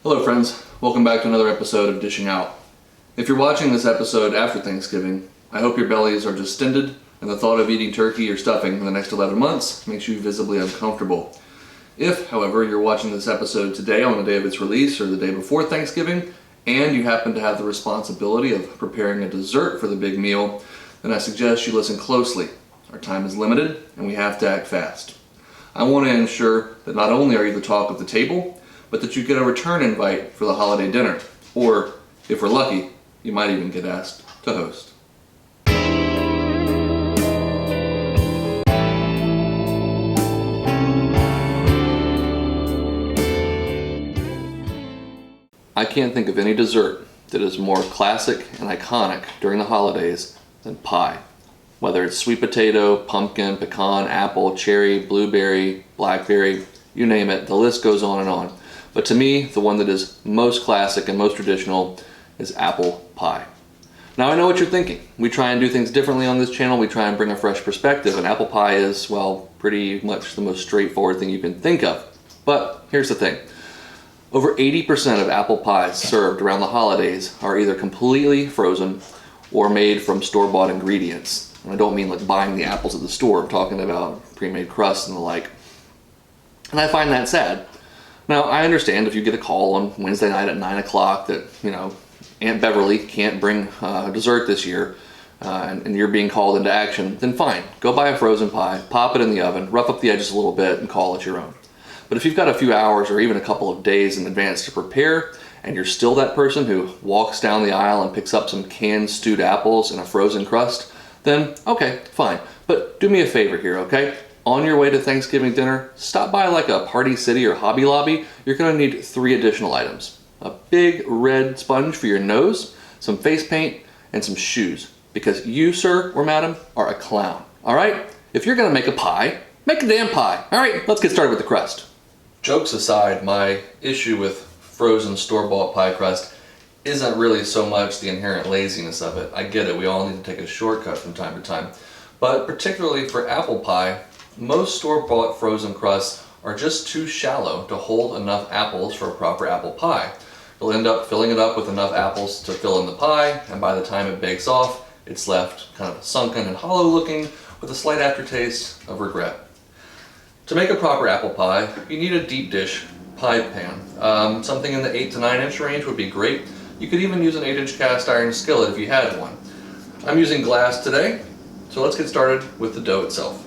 Hello friends, welcome back to another episode of Dishing Out. If you're watching this episode after Thanksgiving, I hope your bellies are distended and the thought of eating turkey or stuffing for the next 11 months makes you visibly uncomfortable. If, however, you're watching this episode today on the day of its release or the day before Thanksgiving, and you happen to have the responsibility of preparing a dessert for the big meal, then I suggest you listen closely. Our time is limited and we have to act fast. I want to ensure that not only are you the talk of the table, but that you get a return invite for the holiday dinner, or, if we're lucky, you might even get asked to host. I can't think of any dessert that is more classic and iconic during the holidays than pie. Whether it's sweet potato, pumpkin, pecan, apple, cherry, blueberry, blackberry, you name it, the list goes on and on. But to me, the one that is most classic and most traditional is apple pie. Now I know what you're thinking. We try and do things differently on this channel. We try and bring a fresh perspective, and apple pie is, well, pretty much the most straightforward thing you can think of. But here's the thing. Over 80% of apple pies served around the holidays are either completely frozen or made from store-bought ingredients. And I don't mean like buying the apples at the store. I'm talking about pre-made crusts and the like. And I find that sad. Now, I understand if you get a call on Wednesday night at 9 o'clock that, Aunt Beverly can't bring dessert this year, and you're being called into action, then fine. Go buy a frozen pie, pop it in the oven, rough up the edges a little bit, and call it your own. But if you've got a few hours or even a couple of days in advance to prepare, and you're still that person who walks down the aisle and picks up some canned stewed apples and a frozen crust, then okay, fine. But do me a favor here, okay? On your way to Thanksgiving dinner, stop by like a Party City or Hobby Lobby. You're gonna need 3 additional items. A big red sponge for your nose, some face paint, and some shoes. Because you, sir or madam, are a clown, all right? If you're gonna make a pie, make a damn pie. All right, let's get started with the crust. Jokes aside, my issue with frozen store-bought pie crust isn't really so much the inherent laziness of it. I get it, we all need to take a shortcut from time to time. But particularly for apple pie, most store-bought frozen crusts are just too shallow to hold enough apples for a proper apple pie. You'll end up filling it up with enough apples to fill in the pie, and by the time it bakes off, it's left kind of sunken and hollow looking with a slight aftertaste of regret. To make a proper apple pie, you need a deep dish pie pan. Something in the 8 to 9 inch range would be great. You could even use an 8-inch cast iron skillet if you had one. I'm using glass today, so let's get started with the dough itself.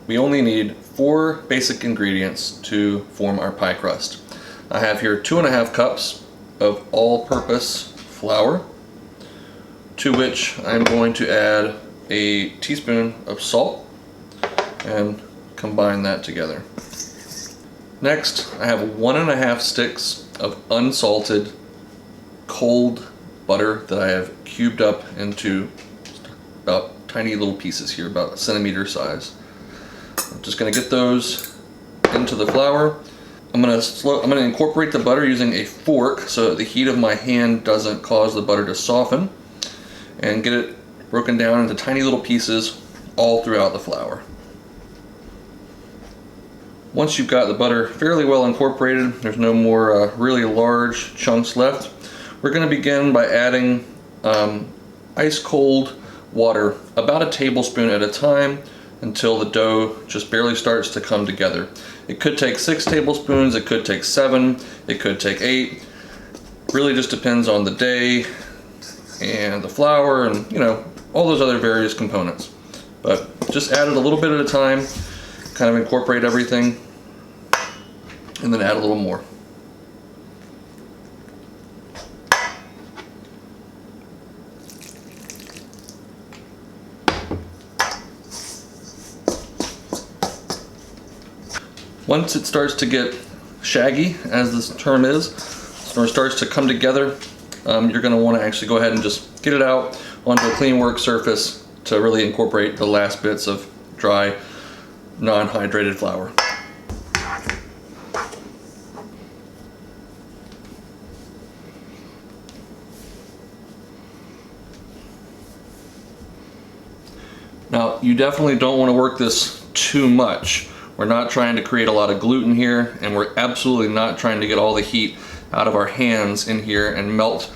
We only need 4 basic ingredients to form our pie crust. I have here 2.5 cups of all-purpose flour, to which I'm going to add a teaspoon of salt and combine that together. Next, I have 1.5 sticks of unsalted cold butter that I have cubed up into about tiny little pieces here, about a centimeter size. I'm just going to get those into the flour. I'm going to incorporate the butter using a fork so that the heat of my hand doesn't cause the butter to soften, and get it broken down into tiny little pieces all throughout the flour. Once you've got the butter fairly well incorporated, there's no more really large chunks left, we're going to begin by adding ice cold water, about a tablespoon at a time, until the dough just barely starts to come together. It could take 6 tablespoons, it could take 7, it could take 8. Really just depends on the day and the flour and all those other various components. But just add it a little bit at a time, kind of incorporate everything, and then add a little more. Once it starts to get shaggy, as this term is, or starts to come together, you're going to want to actually go ahead and just get it out onto a clean work surface to really incorporate the last bits of dry, non-hydrated flour. Now, you definitely don't want to work this too much. We're not trying to create a lot of gluten here, and we're absolutely not trying to get all the heat out of our hands in here and melt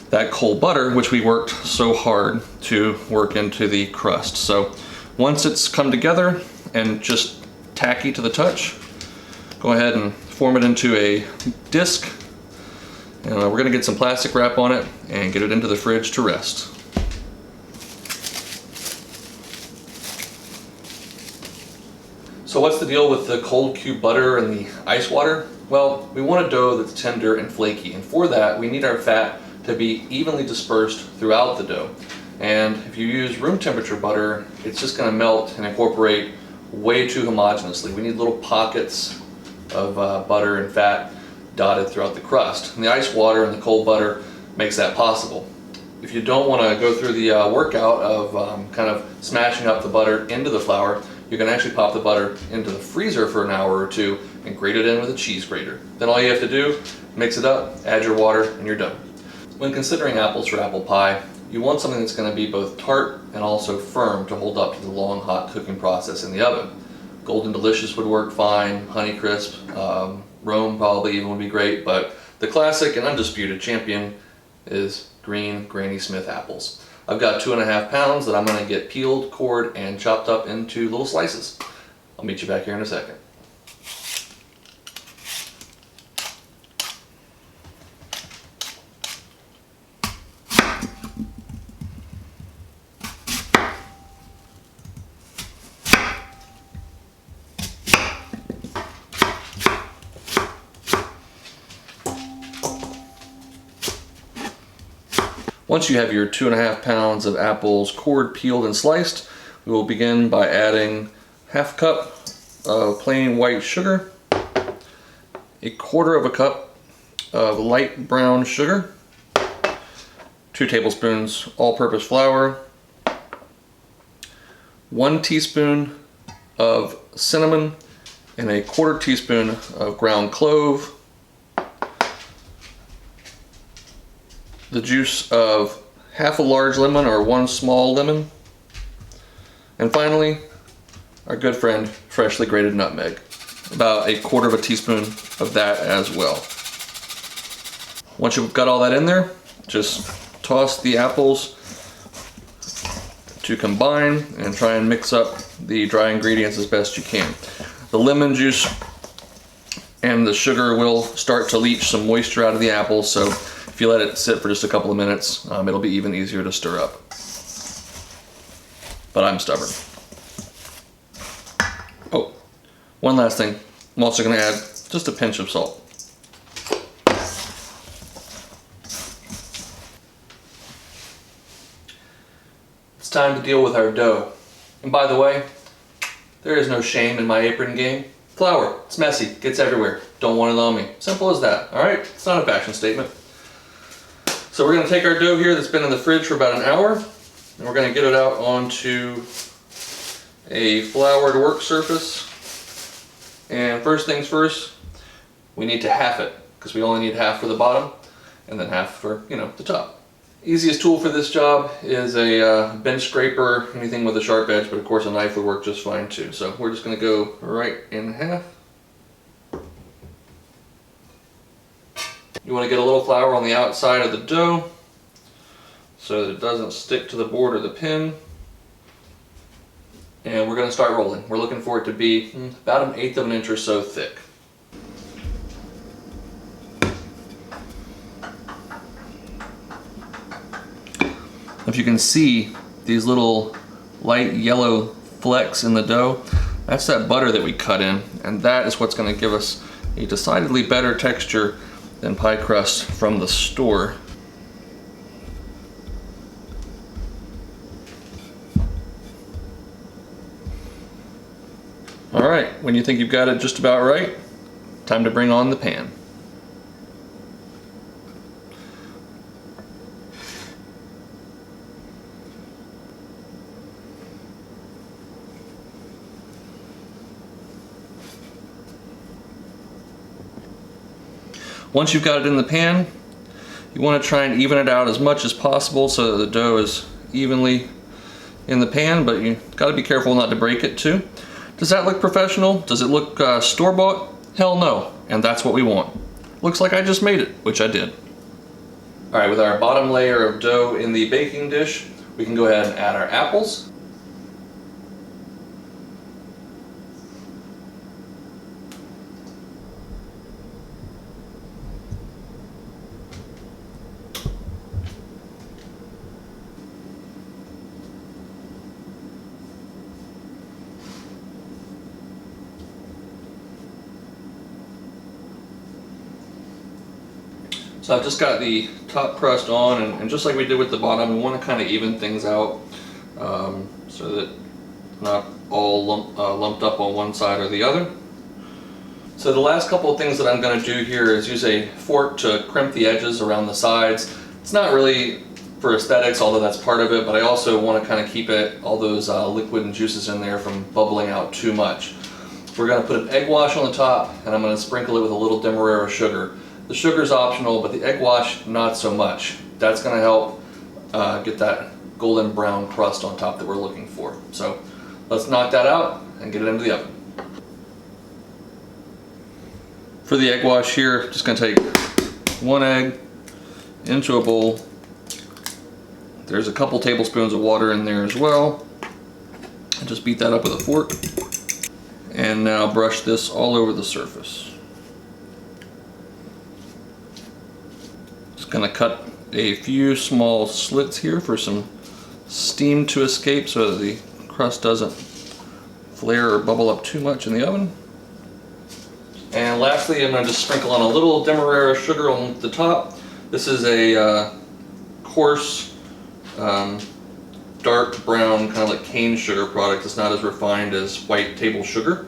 that cold butter, which we worked so hard to work into the crust. So once it's come together and just tacky to the touch, go ahead and form it into a disc. And we're gonna get some plastic wrap on it and get it into the fridge to rest. So what's the deal with the cold cube butter and the ice water? Well, we want a dough that's tender and flaky, and for that we need our fat to be evenly dispersed throughout the dough. And if you use room temperature butter, it's just gonna melt and incorporate way too homogeneously. We need little pockets of butter and fat dotted throughout the crust. And the ice water and the cold butter makes that possible. If you don't want to go through the workout of kind of smashing up the butter into the flour, you can actually pop the butter into the freezer for an hour or two and grate it in with a cheese grater. Then all you have to do, mix it up, add your water, and you're done. When considering apples for apple pie, you want something that's going to be both tart and also firm to hold up to the long hot cooking process in the oven. Golden Delicious would work fine, Honey Crisp, Rome probably even would be great, but the classic and undisputed champion is green Granny Smith apples. I've got 2.5 pounds that I'm going to get peeled, cored, and chopped up into little slices. I'll meet you back here in a second. Once you have your 2.5 pounds of apples cored, peeled, and sliced, we will begin by adding 1/2 cup of plain white sugar, 1/4 cup of light brown sugar, 2 tablespoons all-purpose flour, 1 teaspoon of cinnamon, and 1/4 teaspoon of ground clove, the juice of 1/2 large lemon or 1 small lemon, and finally our good friend freshly grated nutmeg, about 1/4 teaspoon of that as well. Once you've got all that in there, just toss the apples to combine and try and mix up the dry ingredients as best you can. The lemon juice and the sugar will start to leach some moisture out of the apples, so if you let it sit for just a couple of minutes, it'll be even easier to stir up. But I'm stubborn. Oh, one last thing. I'm also going to add just a pinch of salt. It's time to deal with our dough. And by the way, there is no shame in my apron game. Flour, it's messy, gets everywhere. Don't want it on me. Simple as that, all right? It's not a fashion statement. So we're going to take our dough here that's been in the fridge for about an hour, and we're going to get it out onto a floured work surface. And first things first, we need to half it, because we only need half for the bottom and then half for, the top. Easiest tool for this job is a bench scraper, anything with a sharp edge, but of course a knife would work just fine too. So we're just going to go right in half. You want to get a little flour on the outside of the dough so that it doesn't stick to the board or the pin. And we're going to start rolling. We're looking for it to be about 1/8 of an inch or so thick. If you can see these little light yellow flecks in the dough, that's that butter that we cut in, and that is what's going to give us a decidedly better texture than pie crust from the store. All right, when you think you've got it just about right, time to bring on the pan. Once you've got it in the pan, you want to try and even it out as much as possible so that the dough is evenly in the pan, but you've got to be careful not to break it too. Does that look professional? Does it look store-bought? Hell no, and that's what we want. looks like I just made it, which I did. All right, with our bottom layer of dough in the baking dish, we can go ahead and add our apples. So I've just got the top crust on, and just like we did with the bottom, we want to kind of even things out so that not all lumped up on one side or the other. So the last couple of things that I'm going to do here is use a fork to crimp the edges around the sides. It's not really for aesthetics, although that's part of it, but I also want to kind of keep all those liquid and juices in there from bubbling out too much. We're going to put an egg wash on the top, and I'm going to sprinkle it with a little demerara sugar. The sugar's optional, but the egg wash, not so much. That's going to help get that golden brown crust on top that we're looking for. So let's knock that out and get it into the oven. For the egg wash here, just going to take one egg into a bowl. There's a couple tablespoons of water in there as well. And just beat that up with a fork. And now brush this all over the surface. Going to cut a few small slits here for some steam to escape so that the crust doesn't flare or bubble up too much in the oven. And lastly, I'm going to just sprinkle on a little demerara sugar on the top. This is a coarse, dark brown, kind of like cane sugar product. It's not as refined as white table sugar,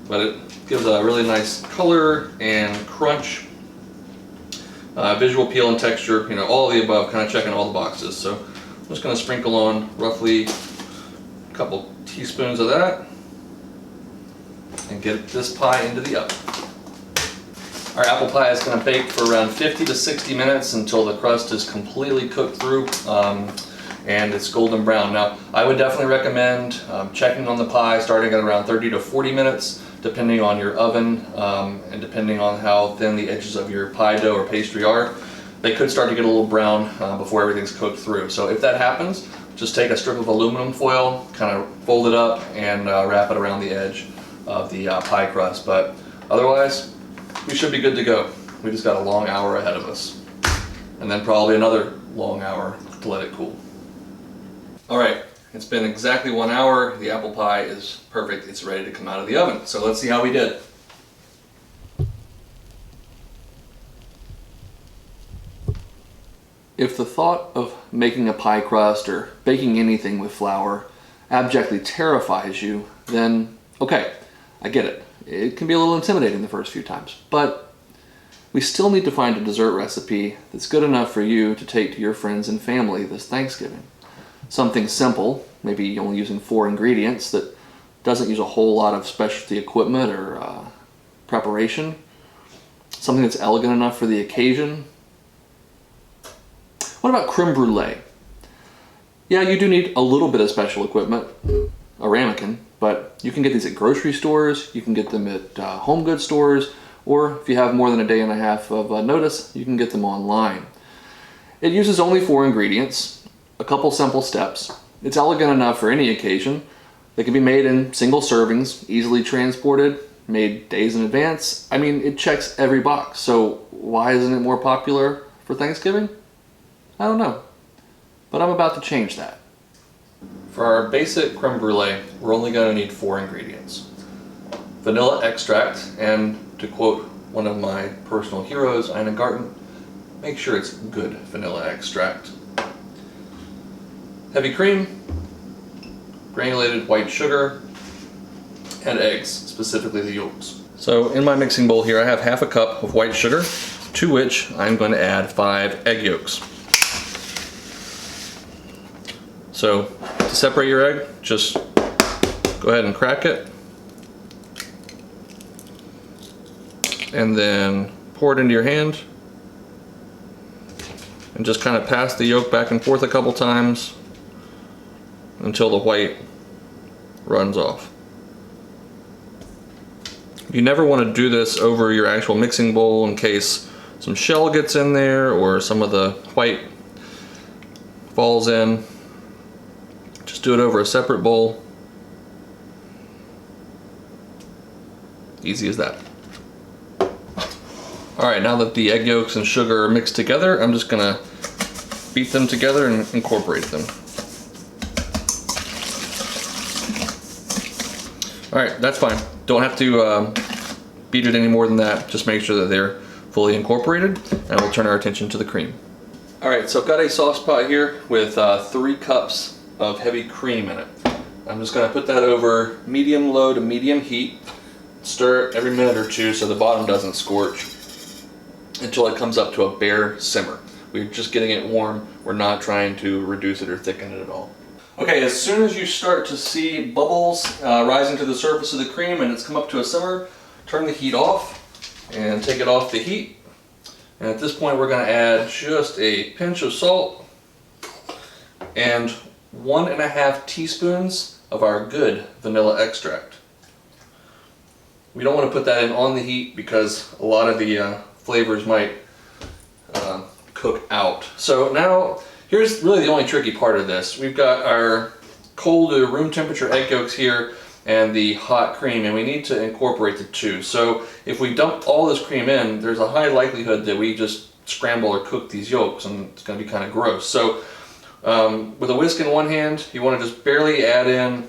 but it gives a really nice color and crunch. Visual appeal and texture, you know, all of the above, kind of checking all the boxes. So I'm just going to sprinkle on roughly a couple teaspoons of that and get this pie into the oven. Our apple pie is going to bake for around 50 to 60 minutes until the crust is completely cooked through and it's golden brown. Now, I would definitely recommend checking on the pie starting at around 30 to 40 minutes. Depending on your oven and depending on how thin the edges of your pie dough or pastry are, they could start to get a little brown before everything's cooked through. So if that happens, just take a strip of aluminum foil, kind of fold it up and wrap it around the edge of the pie crust. But otherwise, we should be good to go. We just got a long hour ahead of us. And then probably another long hour to let it cool. All right. It's been exactly 1 hour. The apple pie is perfect. It's ready to come out of the oven. So let's see how we did. If the thought of making a pie crust or baking anything with flour abjectly terrifies you, then okay, I get it. It can be a little intimidating the first few times, but we still need to find a dessert recipe that's good enough for you to take to your friends and family this Thanksgiving. Something simple, maybe only using 4 ingredients, that doesn't use a whole lot of specialty equipment or preparation. Something that's elegant enough for the occasion. What about creme brulee? Yeah, you do need a little bit of special equipment, a ramekin, but you can get these at grocery stores, you can get them at home goods stores, or if you have more than a day and a half of notice, you can get them online. It uses only 4 ingredients. A couple simple steps. It's elegant enough for any occasion. They can be made in single servings, easily transported, made days in advance. I mean, it checks every box. So why isn't it more popular for Thanksgiving? I don't know. But I'm about to change that. For our basic creme brulee, we're only going to need 4 ingredients. Vanilla extract, and to quote one of my personal heroes, Ina Garten, make sure it's good vanilla extract. Heavy cream, granulated white sugar, and eggs, specifically the yolks. So in my mixing bowl here I have half a cup of white sugar, to which I'm going to add 5 egg yolks. So to separate your egg, just go ahead and crack it, and then pour it into your hand, and just kind of pass the yolk back and forth a couple times until the white runs off. You never want to do this over your actual mixing bowl in case some shell gets in there or some of the white falls in. Just do it over a separate bowl. Easy as that. Alright, now that the egg yolks and sugar are mixed together, I'm just gonna beat them together and incorporate them. Alright, that's fine. Don't have to beat it any more than that. Just make sure that they're fully incorporated, and we'll turn our attention to the cream. Alright, so I've got a sauce pot here with 3 cups of heavy cream in it. I'm just gonna put that over medium-low to medium heat. Stir it every minute or two so the bottom doesn't scorch until it comes up to a bare simmer. We're just getting it warm. We're not trying to reduce it or thicken it at all. Okay, as soon as you start to see bubbles rising to the surface of the cream and it's come up to a simmer, turn the heat off and take it off the heat. And at this point we're going to add just a pinch of salt and 1.5 teaspoons of our good vanilla extract. We don't want to put that in on the heat because a lot of the flavors might cook out. So now here's really the only tricky part of this. We've got our cold to room temperature egg yolks here and the hot cream, and we need to incorporate the two. So if we dump all this cream in, there's a high likelihood that we just scramble or cook these yolks, and it's going to be kind of gross. So with a whisk in one hand, you want to just barely add in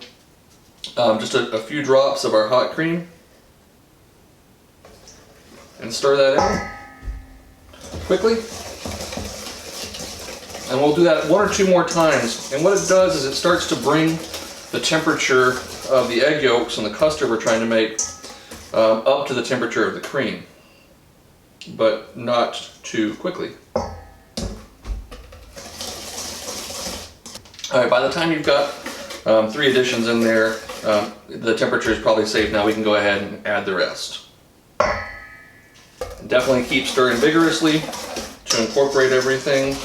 just a few drops of our hot cream and stir that in quickly. And we'll do that 1 or 2 more times. And what it does is it starts to bring the temperature of the egg yolks and the custard we're trying to make up to the temperature of the cream, but not too quickly. Alright, by the time you've got 3 additions in there, the temperature is probably safe. Now we can go ahead and add the rest. And definitely keep stirring vigorously to incorporate everything.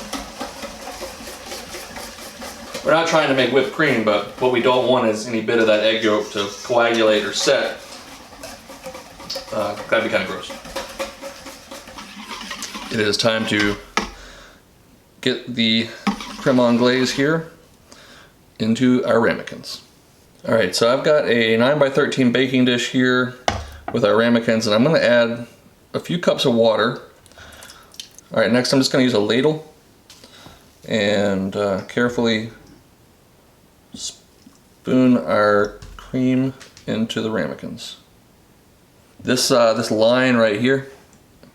We're not trying to make whipped cream, but what we don't want is any bit of that egg yolk to coagulate or set. That'd be kind of gross. It is time to get the creme anglaise here into our ramekins. Alright, so I've got a 9x13 baking dish here with our ramekins, and I'm going to add a few cups of water. Alright, next I'm just going to use a ladle and carefully spoon our cream into the ramekins. This line right here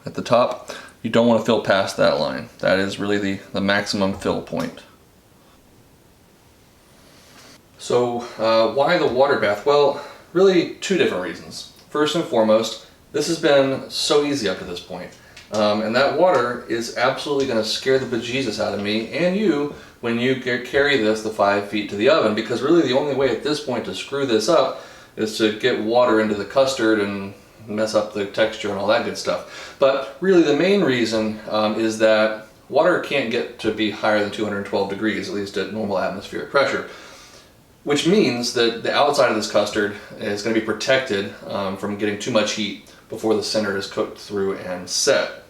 at the top, you don't want to fill past that line. That is really the maximum fill point. So why the water bath? Well, really 2 different reasons. First and foremost, this has been so easy up to this point. And that water is absolutely going to scare the bejesus out of me and you when you carry this the 5 feet to the oven, because really the only way at this point to screw this up is to get water into the custard and mess up the texture and all that good stuff. But really the main reason is that water can't get to be higher than 212 degrees, at least at normal atmospheric pressure, which means that the outside of this custard is going to be protected from getting too much heat before the center is cooked through and set.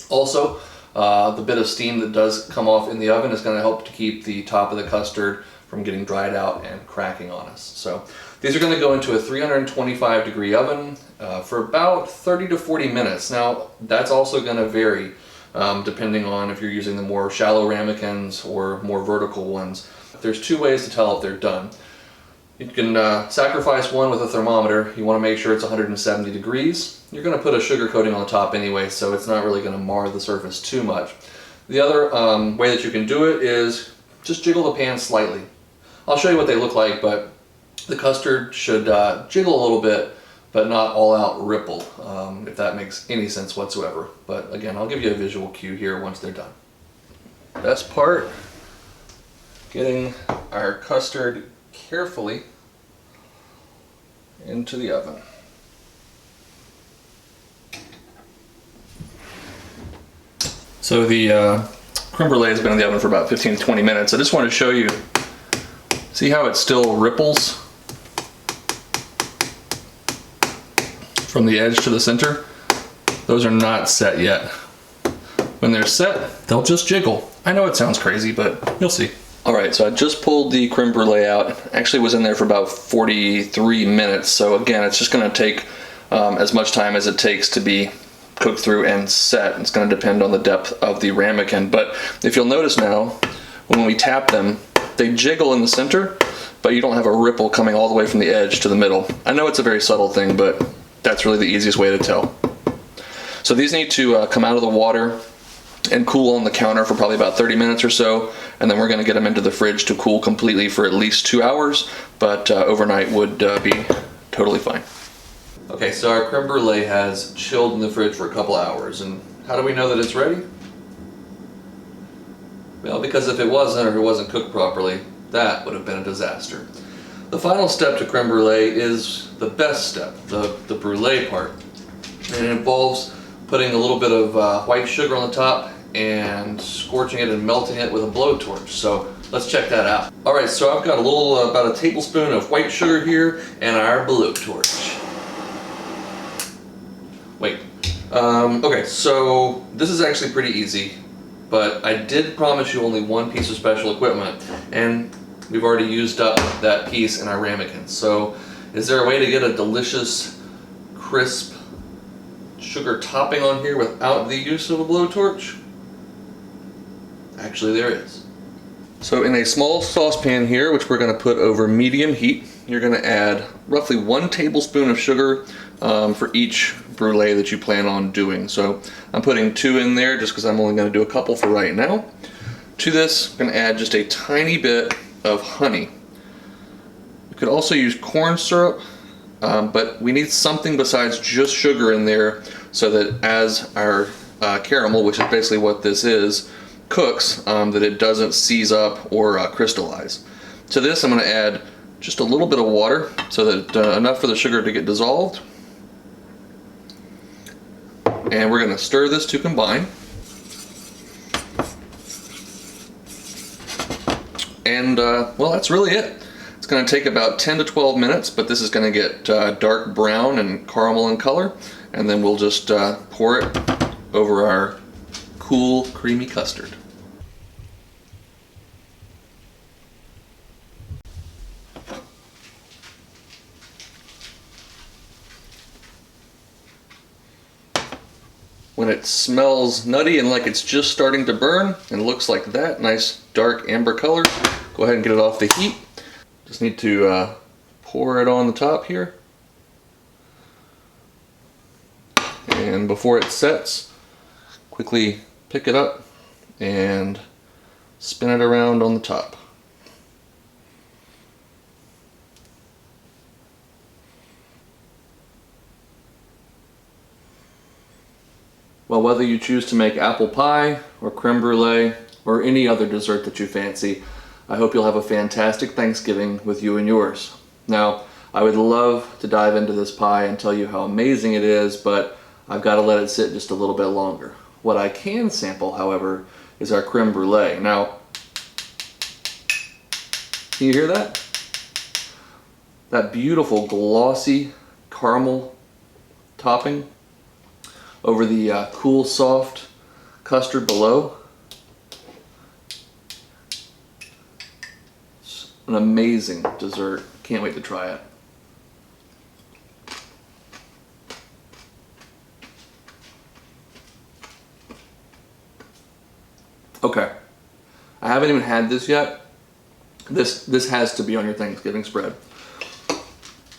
Also, the bit of steam that does come off in the oven is going to help to keep the top of the custard from getting dried out and cracking on us. So these are going to go into a 325 degree oven for about 30 to 40 minutes. Now that's also going to vary depending on if you're using the more shallow ramekins or more vertical ones. There's 2 ways to tell if they're done. You can sacrifice one with a thermometer. You want to make sure it's 170 degrees. You're going to put a sugar coating on the top anyway, so it's not really going to mar the surface too much. The other way that you can do it is just jiggle the pan slightly. I'll show you what they look like, but the custard should jiggle a little bit, but not all out ripple, if that makes any sense whatsoever. But again, I'll give you a visual cue here once they're done. Best part, getting our custard carefully into the oven. So the creme brulee has been in the oven for about 15 to 20 minutes. I just want to show you, see how it still ripples from the edge to the center, those are not set yet. When they're set, they'll just jiggle. I know it sounds crazy, but you'll see. All right, so I just pulled the creme brulee out. Actually was in there for about 43 minutes. So again, it's just gonna take as much time as it takes to be cooked through and set. It's gonna depend on the depth of the ramekin. But if you'll notice now, when we tap them, they jiggle in the center, but you don't have a ripple coming all the way from the edge to the middle. I know it's a very subtle thing, but that's really the easiest way to tell. So these need to come out of the water and cool on the counter for probably about 30 minutes or so, and then we're going to get them into the fridge to cool completely for at least 2 hours, but overnight would be totally fine. Okay, so our creme brulee has chilled in the fridge for a couple hours, and how do we know that it's ready? Well, because if it wasn't, or if it wasn't cooked properly, that would have been a disaster. The final step to creme brulee is the best step, the brulee part, and it involves putting a little bit of white sugar on the top and scorching it and melting it with a blowtorch. So let's check that out. All right, so I've got a little, about a tablespoon of white sugar here and our blowtorch. Wait, okay, so this is actually pretty easy, but I did promise you only one piece of special equipment, and we've already used up that piece in our ramekin. So is there a way to get a delicious, crisp sugar topping on here without the use of a blowtorch? Actually, there is. So in a small saucepan here, which we're going to put over medium heat, you're going to add roughly 1 tablespoon of sugar for each brulee that you plan on doing. So I'm putting 2 in there just because I'm only going to do a couple for right now. To this, I'm going to add just a tiny bit of honey. You could also use corn syrup, but we need something besides just sugar in there so that as our caramel, which is basically what this is, cooks, that it doesn't seize up or crystallize. To this I'm going to add just a little bit of water so that enough for the sugar to get dissolved. And we're going to stir this to combine. And well, that's really it. It's going to take about 10 to 12 minutes, but this is going to get dark brown and caramel in color, and then we'll just pour it over our cool, creamy custard. When it smells nutty and like it's just starting to burn and looks like that, nice dark amber color, go ahead and get it off the heat. Just need to pour it on the top here. And before it sets, quickly pick it up and spin it around on the top. Well, whether you choose to make apple pie or creme brulee or any other dessert that you fancy, I hope you'll have a fantastic Thanksgiving with you and yours. Now, I would love to dive into this pie and tell you how amazing it is, but I've got to let it sit just a little bit longer. What I can sample, however, is our creme brulee. Now, can you hear that? That beautiful glossy caramel topping over the cool, soft custard below. It's an amazing dessert. Can't wait to try it. Okay, I haven't even had this yet. This has to be on your Thanksgiving spread.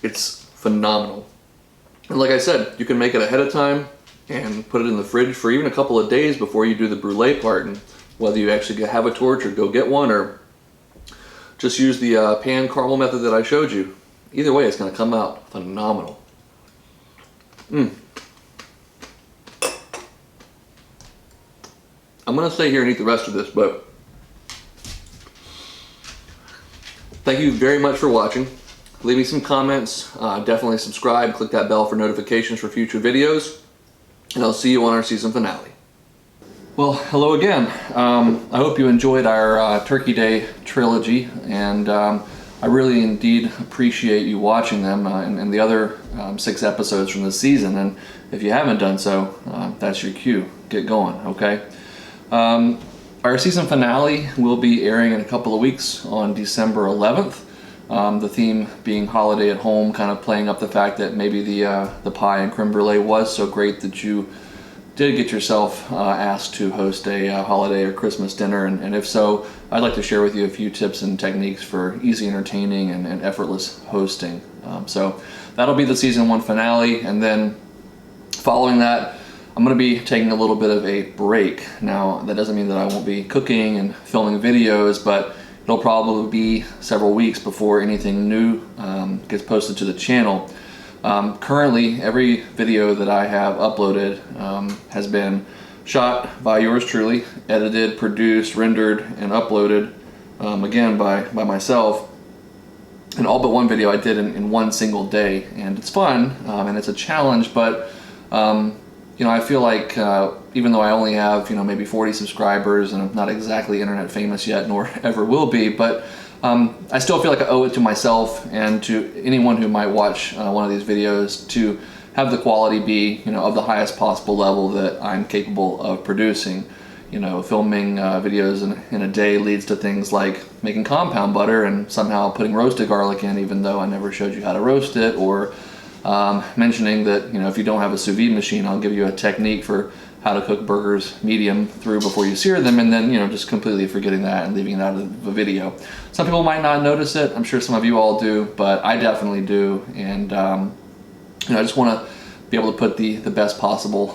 It's phenomenal. And like I said, you can make it ahead of time and put it in the fridge for even a couple of days before you do the brulee part, and whether you actually have a torch or go get one or just use the pan caramel method that I showed you. Either way, it's going to come out phenomenal. I'm going to stay here and eat the rest of this, but thank you very much for watching. Leave me some comments, definitely subscribe, click that bell for notifications for future videos, and I'll see you on our season finale. Well, hello again. I hope you enjoyed our Turkey Day trilogy, and I really indeed appreciate you watching them and the other 6 episodes from this season. And if you haven't done so, that's your cue. Get going, okay? Our season finale will be airing in a couple of weeks on December 11th. The theme being holiday at home, kind of playing up the fact that maybe the pie and creme brulee was so great that you did get yourself asked to host a holiday or Christmas dinner, and if so, I'd like to share with you a few tips and techniques for easy entertaining and effortless hosting. So that'll be the season 1 finale, and then following that, I'm going to be taking a little bit of a break. Now, that doesn't mean that I won't be cooking and filming videos, but it'll probably be several weeks before anything new gets posted to the channel. Currently, every video that I have uploaded has been shot by yours truly, edited, produced, rendered, and uploaded, again by myself. And all but one video I did in one single day, and it's fun and it's a challenge, but I feel like even though I only have maybe 40 subscribers and I'm not exactly internet famous yet, nor ever will be, but I still feel like I owe it to myself and to anyone who might watch one of these videos to have the quality be of the highest possible level that I'm capable of producing. Filming videos in a day leads to things like making compound butter and somehow putting roasted garlic in, even though I never showed you how to roast it, or mentioning that if you don't have a sous vide machine, I'll give you a technique for how to cook burgers medium through before you sear them, and then just completely forgetting that and leaving it out of the video. Some people might not notice it. I'm sure some of you all do, but I definitely do, and I just want to be able to put the best possible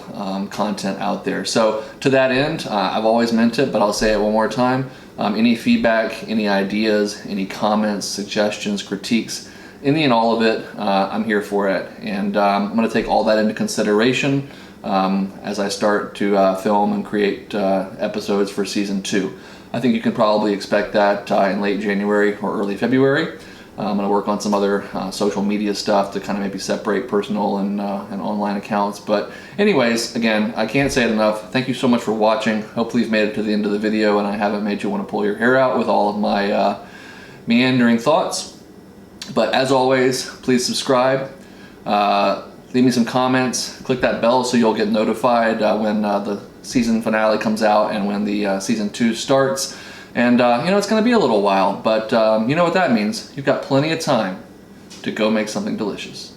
content out there. So to that end, I've always meant it, but I'll say it one more time. Any feedback, any ideas, any comments, suggestions, critiques, any and all of it, I'm here for it, and I'm going to take all that into consideration as I start to film and create episodes for season 2. I think you can probably expect that in late January or early February. I'm going to work on some other social media stuff to kind of maybe separate personal and online accounts. But anyways, again, I can't say it enough. Thank you so much for watching. Hopefully you've made it to the end of the video and I haven't made you want to pull your hair out with all of my meandering thoughts. But as always, please subscribe. Leave me some comments. Click that bell so you'll get notified when the season finale comes out and when the season 2 starts. And it's going to be a little while, but you know what that means. You've got plenty of time to go make something delicious.